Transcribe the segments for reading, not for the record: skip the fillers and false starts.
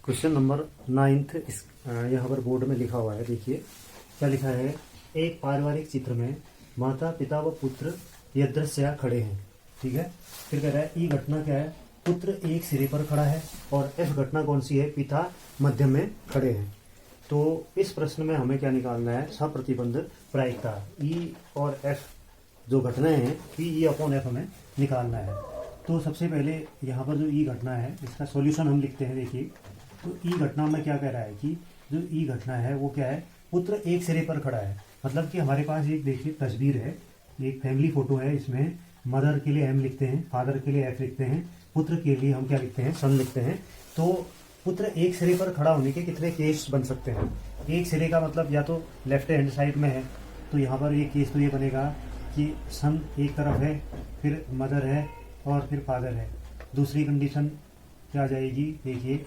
Question number 9th इस यहाँ पर बोर्ड में लिखा हुआ है। देखिए क्या लिखा है। एक पारिवारिक चित्र में माता पिता व पुत्र यदृच्छया खड़े हैं। ठीक है। फिर कह रहा है ई घटना क्या है, पुत्र एक सिरे पर खड़ा है और एफ घटना कौन सी है, पिता मध्य में खड़े हैं। तो इस प्रश्न में हमें क्या निकालना है, सप्रतिबंध प्रायिकता। ई और एफ जो घटनाएं हैं पी ई अपॉन एफ हमें निकालना है। तो सबसे पहले यहाँ पर जो ई घटना है इसका सॉल्यूशन हम लिखते हैं। देखिए तो ई घटना में क्या कह रहा है कि जो ई घटना है वो क्या है, पुत्र एक सिरे पर खड़ा है। मतलब कि हमारे पास एक देखिए तस्वीर है, एक फैमिली फोटो है। इसमें मदर के लिए एम लिखते हैं, फादर के लिए एफ लिखते हैं, पुत्र के लिए हम क्या लिखते हैं, सन लिखते हैं। तो पुत्र एक सिरे पर खड़ा होने के कितने केस बन सकते हैं। एक सिरे का मतलब या तो लेफ्ट हैंड साइड में है, तो यहाँ पर एक केस तो ये बनेगा कि सन एक तरफ है, फिर मदर है और फिर फादर है। दूसरी कंडीशन क्या आ जाएगी, देखिए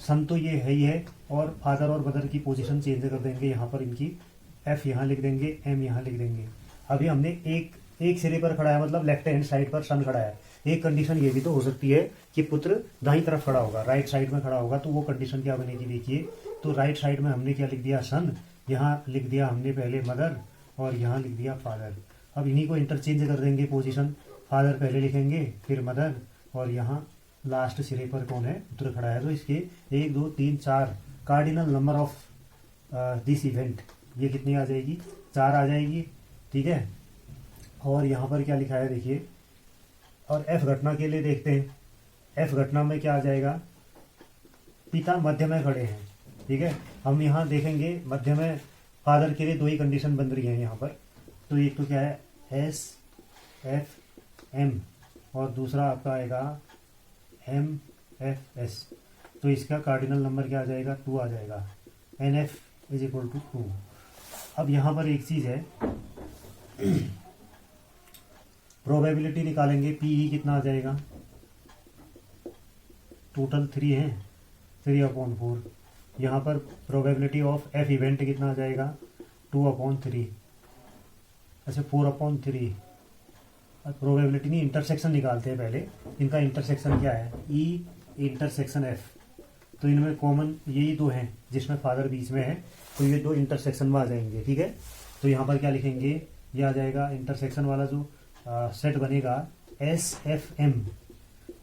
सन तो ये है ही है और फादर और मदर की पोजीशन चेंज कर देंगे। यहाँ पर इनकी एफ यहाँ लिख देंगे, एम यहाँ लिख देंगे। अभी हमने एक सिरे पर खड़ा है, मतलब लेफ्ट हैंड साइड पर सन खड़ा है। एक कंडीशन ये भी तो हो सकती है कि पुत्र दाईं तरफ खड़ा होगा, राइट साइड में खड़ा होगा। तो वो कंडीशन क्या बनेगी, देखिए तो राइट साइड में हमने क्या लिख दिया, सन, यहाँ लिख दिया हमने पहले मदर और यहाँ लिख दिया फादर। अब इन्हीं को इंटरचेंज कर देंगे पोजीशन, फादर पहले लिखेंगे फिर मदर और यहाँ लास्ट सिरे पर कौन है, पुत्र खड़ा है। तो इसके 1 2 3 4 cardinal number of this event ये कितनी आ जाएगी, 4 आ जाएगी। ठीक है। और यहाँ पर क्या लिखा है देखिए, और एफ घटना के लिए देखते हैं। एफ घटना में क्या आ जाएगा, पिता मध्य में खड़े हैं। ठीक है। हम यहाँ देखेंगे मध्य में फादर के लिए 2 ही कंडीशन बन रही है यहाँ पर। तो एक तो क्या है एस एफ एम और दूसरा आपका आएगा एम एफ एस। तो इसका कार्डिनल नंबर क्या आ जाएगा, 2 आ जाएगा। N F is equal to 2। अब यहाँ पर एक चीज है, प्रोबेबिलिटी निकालेंगे। पी ई कितना आ जाएगा, टोटल 3 है, 3/4। यहाँ पर प्रोबेबिलिटी ऑफ एफ इवेंट कितना आ जाएगा, 2/3। अच्छा 4/3। प्रोबेबिलिटी नहीं, इंटरसेक्शन निकालते हैं पहले। इनका इंटरसेक्शन क्या है, ई इंटरसेक्शन एफ। तो इनमें कॉमन यही 2 हैं जिसमें फादर बीच में है, तो ये 2 इंटरसेक्शन में आ जाएंगे। ठीक है। तो यहाँ पर क्या लिखेंगे, ये आ जाएगा इंटरसेक्शन वाला जो सेट बनेगा एस एफ एम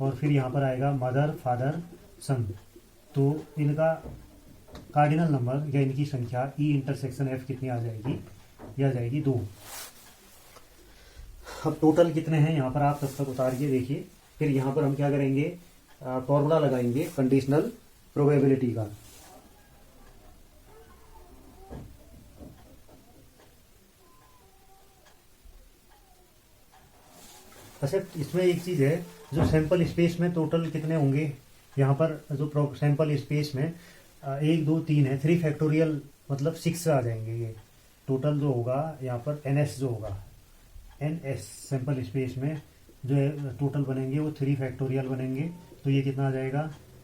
और फिर यहाँ पर आएगा मदर फादर सन। तो इनका कार्डिनल नंबर या इनकी संख्या ई इंटरसेक्शन एफ कितनी आ जाएगी, ये आ जाएगी 2। अब टोटल कितने हैं यहाँ पर आप तब तक उतारिए। देखिए फिर यहाँ पर हम क्या करेंगे, फॉर्मूला लगाएंगे कंडीशनल प्रोबेबिलिटी का। अच्छा इसमें एक चीज है, जो सैंपल स्पेस में टोटल कितने होंगे, यहाँ पर जो सैंपल स्पेस में 1 2 3 है, 3 फैक्टोरियल मतलब 6 आ जाएंगे। ये टोटल जो होगा यहाँ पर एन एस जो होगा, एन एस सैंपल स्पेस में जो है टोटल बनेंगे वो 3 फैक्टोरियल बनेंगे। तो ये कितना आ जाएगा,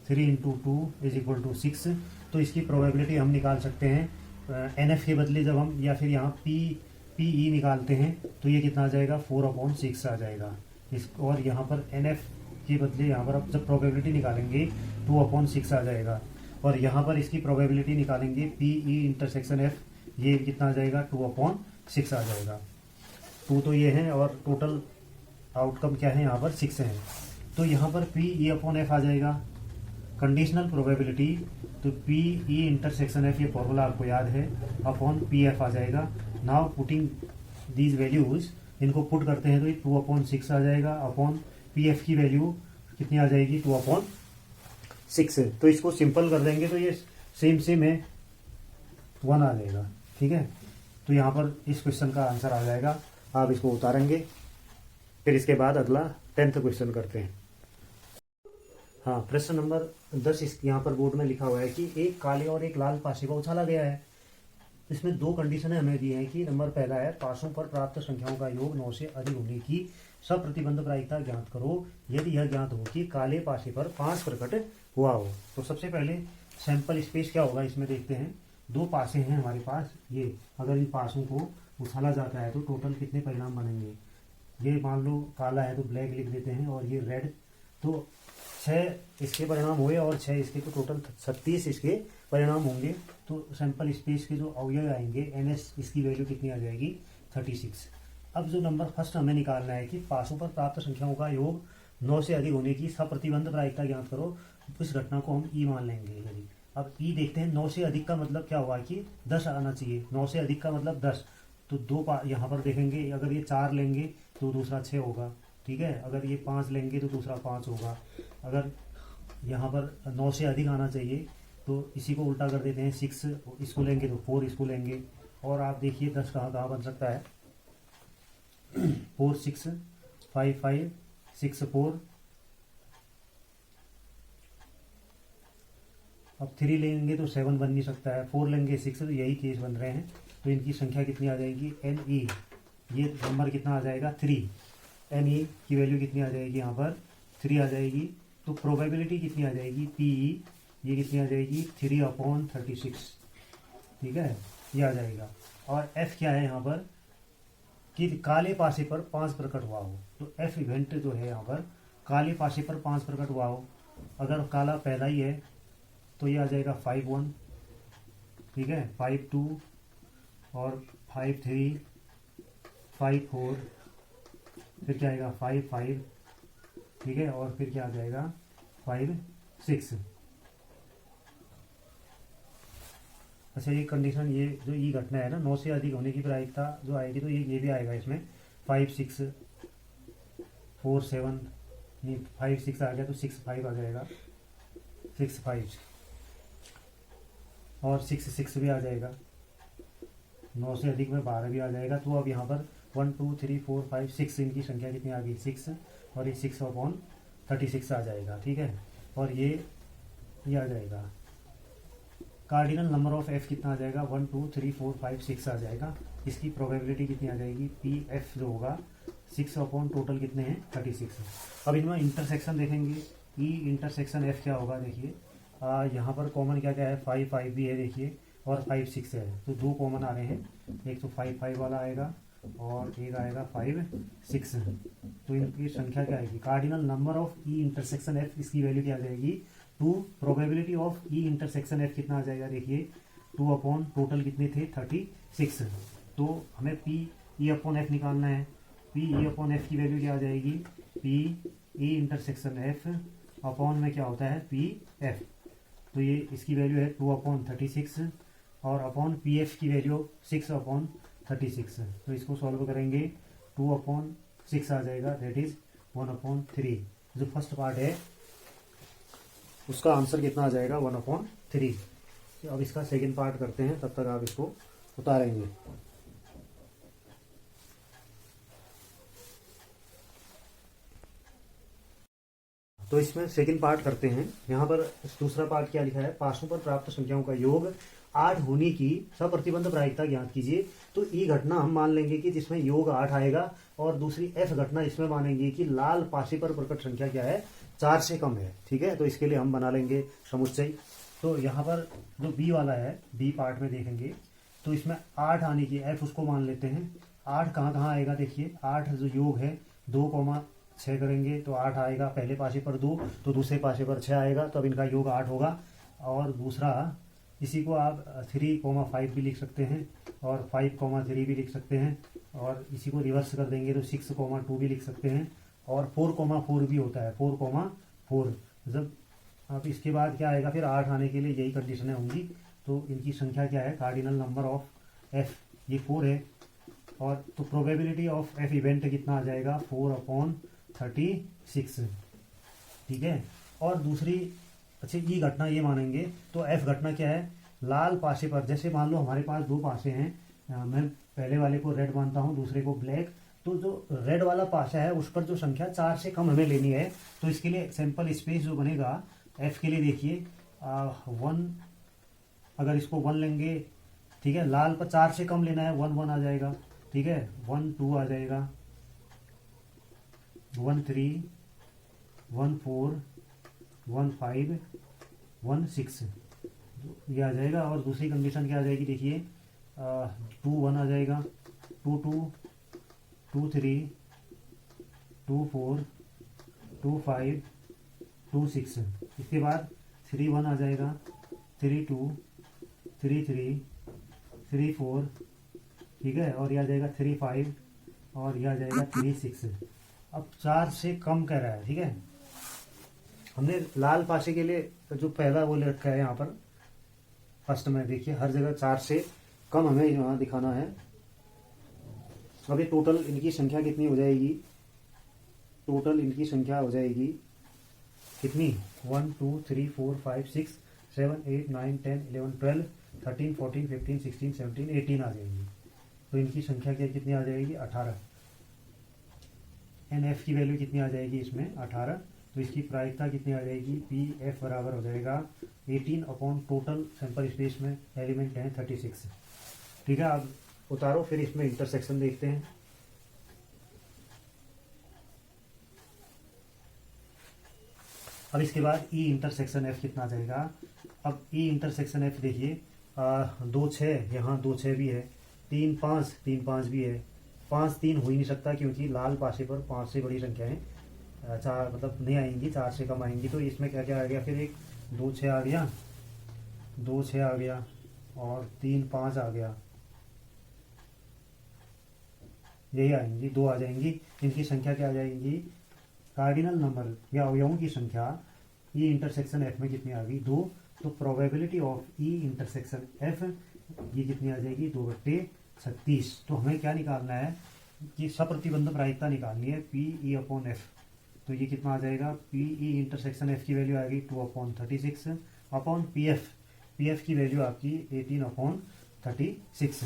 3 × 2 इज इक्वल टू 6। तो इसकी प्रोबेबिलिटी हम निकाल सकते हैं एन एफ के बदले जब हम या फिर यहाँ पी ई निकालते हैं तो ये कितना आ जाएगा, 4/6 आ जाएगा। इस और यहाँ पर एन एफ के बदले यहाँ पर अब जब प्रोबेबिलिटी निकालेंगे 2/6 आ जाएगा। और यहाँ पर इसकी प्रोबेबिलिटी निकालेंगे पी ई इंटरसेक्शन एफ, ये कितना आ जाएगा, 2/6 आ जाएगा। 2 तो ये है और टोटल आउटकम क्या है यहाँ पर 6 है। तो यहाँ पर पी ई अपॉन एफ आ जाएगा कंडीशनल प्रोबेबिलिटी। तो पी ई इंटरसेक्शन एफ, ये फॉर्मूला आपको याद है, अपॉन पी एफ आ जाएगा। नाउ पुटिंग दीज वैल्यूज, इनको पुट करते हैं तो ये 2/6 आ जाएगा। अपॉन पी एफ की वैल्यू कितनी आ जाएगी, 2/6। तो इसको सिंपल कर देंगे तो ये सेम है, 1 आ जाएगा। ठीक है। तो यहाँ पर इस क्वेश्चन का आंसर आ जाएगा। आप इसको उतारेंगे, फिर इसके बाद अगला 10th क्वेश्चन करते हैं। हाँ प्रश्न नंबर 10 इस यहाँ पर बोर्ड में लिखा हुआ है कि एक काले और एक लाल पासे को उछाला गया है। इसमें 2 कंडीशनें हमें दी हैं कि नंबर पहला है पासों पर प्राप्त संख्याओं का योग 9 से अधिक होने की सप्रतिबंध प्रायिकता ज्ञात करो यदि यह ज्ञात हो कि काले पासे पर 5 प्रकट हुआ हो। तो सबसे पहले सैंपल स्पेस क्या होगा इसमें देखते हैं। 2 पासे हैं हमारे पास, ये अगर इन पासों को उछाला जाता है तो टोटल कितने परिणाम बनेंगे। ये मान लो काला है तो ब्लैक लिख देते हैं और ये रेड। तो 6 इसके परिणाम हुए और 6 इसके, तो टोटल 36 इसके परिणाम होंगे। तो सैंपल स्पेस के जो अवयव आएंगे NS, इसकी वैल्यू कितनी आ जाएगी 36। अब जो नंबर फर्स्ट हमें निकालना है कि पासों पर प्राप्त संख्याओं का योग 9 से अधिक होने की सप्रतिबंध प्रायिकता ज्ञात करो। इस घटना को हम ई मान लेंगे। यदि अब ई देखते हैं, 9 से अधिक का मतलब क्या हुआ कि 10 आना चाहिए। 9 से अधिक का मतलब 10, तो दो यहाँ पर देखेंगे, अगर ये 4 लेंगे तो दूसरा 6 होगा, ठीक है। अगर ये 5 लेंगे तो दूसरा 5 होगा। अगर यहाँ पर 9 से अधिक आना चाहिए तो इसी को उल्टा कर देते हैं, 6 इसको लेंगे तो 4 इसको लेंगे। और आप देखिए 10 कहाँ कहाँ बन सकता है, 4 6 5 5 6 4। अब 3 लेंगे तो 7 बन नहीं सकता है, 4 लेंगे 6, तो यही केस बन रहे हैं। तो इनकी संख्या कितनी आ जाएगी NE, ये नंबर कितना आ जाएगा 3। NE की वैल्यू कितनी आ जाएगी, यहाँ पर 3 आ जाएगी। तो प्रोबेबिलिटी कितनी आ जाएगी PE, ये कितनी आ जाएगी 3/36, ठीक है, ये आ जाएगा। और F क्या है यहाँ पर कि काले पासे पर 5 प्रकट हुआ हो। तो F इवेंट जो है यहाँ पर काले पासे पर 5 प्रकट हुआ हो। अगर काला पहला ही है तो ये आ जाएगा 5 1, ठीक है, 5 2 और 5 3 5 4, फिर क्या आएगा 5 5, ठीक है, और फिर क्या आ जाएगा 5 6। अच्छा, ये कंडीशन, ये जो ई घटना है ना, 9 से अधिक होने की प्रायिकता जो आएगी, तो ये भी आएगा इसमें 5 6 4 7, नहीं 5 6 आ गया तो 6 5 आ जाएगा, 6 5 और 6 6 भी आ जाएगा। 9 से अधिक में 12 भी आ जाएगा। तो अब यहाँ पर 1 2 3 4 5 6 इनकी संख्या कितनी आ गई 6, और ये 6/36 आ जाएगा, ठीक है। और ये आ जाएगा कार्डिनल नंबर ऑफ F कितना आ जाएगा 1 2 3 4 5 6 आ जाएगा। इसकी प्रोबेबिलिटी कितनी आ जाएगी PF जो होगा 6 टोटल कितने हैं 36। अब इनमें इंटरसेक्शन देखेंगे, E इंटरसेक्शन F क्या होगा देखिए, यहाँ पर कॉमन क्या क्या है 5 5 भी है देखिए, और 5 6 है, तो 2 कॉमन आ रहे हैं। एक तो 5 5 वाला आएगा और एक आएगा 5 6। तो इनकी संख्या क्या आएगी, cardinal number of E intersection F, इसकी वैल्यू क्या आ जाएगी 2। Probability of E intersection F कितना आ जाएगा देखिए 2 टोटल कितने थे 36। तो हमें PE/F निकालना है। PE/F की वैल्यू क्या आ जाएगी PE इंटरसेक्शन F अपॉन में क्या होता है PF। तो ये इसकी वैल्यू है 2/36 और अपॉन PF की वैल्यू 6/36। तो इसको सॉल्व करेंगे 2/6 आ जाएगा, दैट इज 1/3। जो फर्स्ट पार्ट है उसका आंसर कितना आ जाएगा 1/3। अब इसका सेकंड पार्ट करते हैं, तब तक आप इसको उतारेंगे। तो इसमें सेकंड पार्ट करते हैं। यहाँ पर दूसरा पार्ट क्या लिखा है, पासों पर प्राप्त संख्याओं का योग 8 होने की सप्रतिबंध प्रायिकता ज्ञात कीजिए। तो ई घटना हम मान लेंगे कि जिसमें योग 8 आएगा, और दूसरी F घटना इसमें मानेंगे कि लाल पासे पर प्रकट संख्या क्या है 4 से कम है, ठीक है। तो इसके लिए हम बना लेंगे समुच्चय। तो यहाँ पर जो B वाला है, B पार्ट में देखेंगे तो इसमें 8 आने की F उसको मान लेते हैं। 8 कहाँ कहाँ आएगा देखिए, 8 जो योग है 2,6 करेंगे तो 8 आएगा, पहले पासे पर 2 तो दूसरे पासे पर 6 आएगा, तो अब इनका योग 8 होगा। और दूसरा इसी को आप 3,5 भी लिख सकते हैं और 5,3 भी लिख सकते हैं, और इसी को रिवर्स कर देंगे तो 6,2 भी लिख सकते हैं, और 4,4 भी होता है 4,4। जब अब इसके बाद क्या आएगा फिर 8 आने के लिए यही कंडीशनें होंगी। तो इनकी संख्या क्या है, कार्डिनल नंबर ऑफ F ये 4 है, और तो प्रोबेबिलिटी ऑफ F इवेंट कितना आ जाएगा 4/36, ठीक है। और दूसरी अच्छा ई घटना ये मानेंगे, तो F घटना क्या है, लाल पासे पर, जैसे मान लो हमारे पास 2 पासे हैं, मैं पहले वाले को रेड मानता हूँ, दूसरे को ब्लैक। तो जो रेड वाला पासा है उस पर जो संख्या 4 से कम हमें लेनी है, तो इसके लिए सैंपल स्पेस जो बनेगा F के लिए देखिए 1, अगर इसको 1 लेंगे, ठीक है, लाल पर 4 से कम लेना है 1 1 आ जाएगा, ठीक है, 1 2 आ जाएगा, 1 3 1 4 1 5 1 6 ये आ जाएगा। और दूसरी कंडीशन क्या आ जाएगी देखिए 2 1 आ जाएगा, 2 2 2 3 2 4 2 5 2 6, इसके बाद 3 1 आ जाएगा, 3 2, 3 3, 3 4, ठीक है, और यह आ जाएगा 3 5, और यह आ जाएगा 3 6। अब 4 से कम कह रहा है, ठीक है। हमने लाल पासे के लिए जो पहला वो ले रखा है यहाँ पर फर्स्ट में, देखिए हर जगह 4 से कम हमें यहाँ दिखाना है। अभी टोटल इनकी संख्या कितनी हो जाएगी, टोटल इनकी संख्या हो जाएगी कितनी, 1 2 3 4 5 6 7 8 9 10 11 12 13 14 15 16 17 18 आ जाएगी। तो इनकी संख्या क्या कितनी आ जाएगी, 18। एन एफ की वैल्यू कितनी आ जाएगी इसमें, 18। तो इसकी प्रायिकता कितनी आ जाएगी, पी एफ बराबर हो जाएगा 18 अपॉन टोटल सैंपल स्पेस में एलिमेंट हैं 36, ठीक है। अब उतारो, फिर इसमें इंटरसेक्शन देखते हैं। अब इसके बाद ई इंटरसेक्शन एफ कितना आ जाएगा। अब ई इंटरसेक्शन एफ देखिए, 2 6 यहाँ 2 6 भी है, 3 5 3 5 भी है, 5 3 हो ही नहीं सकता क्योंकि लाल पासे पर 5 से बड़ी संख्याएं 4 मतलब नहीं आएंगी, 4 से कम आएंगी। तो इसमें क्या क्या आ गया, फिर एक 2 6 आ गया, 2 6 आ गया, और 3 5 आ गया, यही आएंगी, 2 आ जाएंगी। इनकी संख्या क्या आ जाएंगी, कार्डिनल नंबर या अवयवों की संख्या ई इंटरसेक्शन एफ में कितनी आ गई, 2। तो probability of E intersection F ये कितनी आ जाएगी, 2/36। तो हमें क्या निकालना है कि सप्रतिबंध प्रायिकता निकालनी है, पी ई अपॉन एफ। तो ये कितना आ जाएगा, पी ई इंटरसेक्शन एफ की वैल्यू आएगी 2/36 अपॉन पी एफ की वैल्यू आपकी 18/36।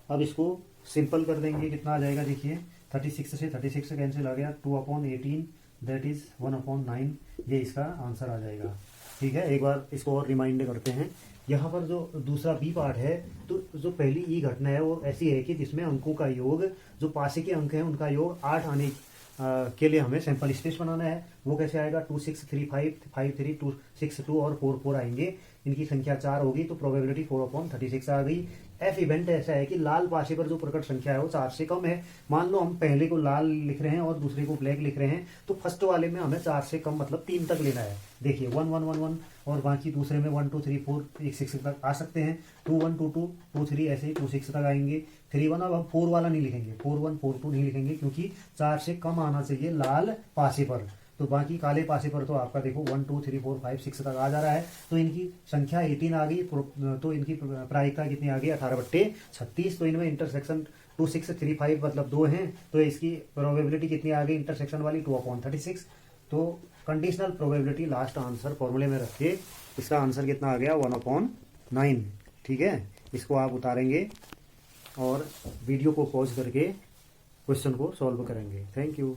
अब इसको सिंपल कर देंगे, कितना आ जाएगा देखिए, 36 से 36 कैंसिल आ गया, 2/18 दैट इज 1/9, ये इसका आंसर आ जाएगा, ठीक है। एक बार इसको और रिमाइंड करते हैं। यहाँ पर जो दूसरा बी पार्ट है, तो जो पहली ई घटना है वो ऐसी है कि जिसमें अंकों का योग, जो पासे के अंक हैं उनका योग 8 आने के लिए हमें सैंपल स्पेस बनाना है। वो कैसे आएगा, 2 6 3 5 5 3 2 6 2 और 4 4 आएंगे। इनकी संख्या 4 होगी, तो प्रोबेबिलिटी 4/36 आ गई। एफ इवेंट ऐसा है कि लाल पासे पर जो प्रकट संख्या है वो 4 से कम है। मान लो हम पहले को लाल लिख रहे हैं और दूसरे को ब्लैक लिख रहे हैं, तो फर्स्ट वाले में हमें 4 से कम मतलब 3 तक लेना है। देखिए 1 1 1 1 और बाकी दूसरे में 1 2 3 4 1 6 तक आ सकते हैं, 2 1 2 2 2 3 ऐसे ही 2 6 तक आएंगे। 3 1 अब हम 4 वाला नहीं लिखेंगे, 4 1 4 2 नहीं लिखेंगे, क्योंकि 4 से कम आना चाहिए लाल पासे पर। तो बाकी काले पासे पर तो आपका देखो 1 2 3 4 5 6 तक आ जा रहा है। तो इनकी संख्या 18 आ गई, तो इनकी प्रायिकता कितनी आ गई, 18/36। तो इनमें इंटरसेक्शन 2 6 3 5 मतलब 2 हैं, तो इसकी प्रोबेबिलिटी कितनी आ गई इंटरसेक्शन वाली, 2/36। तो कंडीशनल प्रोबेबिलिटी लास्ट आंसर फॉर्मूले में रख के इसका आंसर कितना आ गया, 1/9, ठीक है। इसको आप उतारेंगे और वीडियो को पॉज करके क्वेश्चन को सॉल्व करेंगे। Thank you.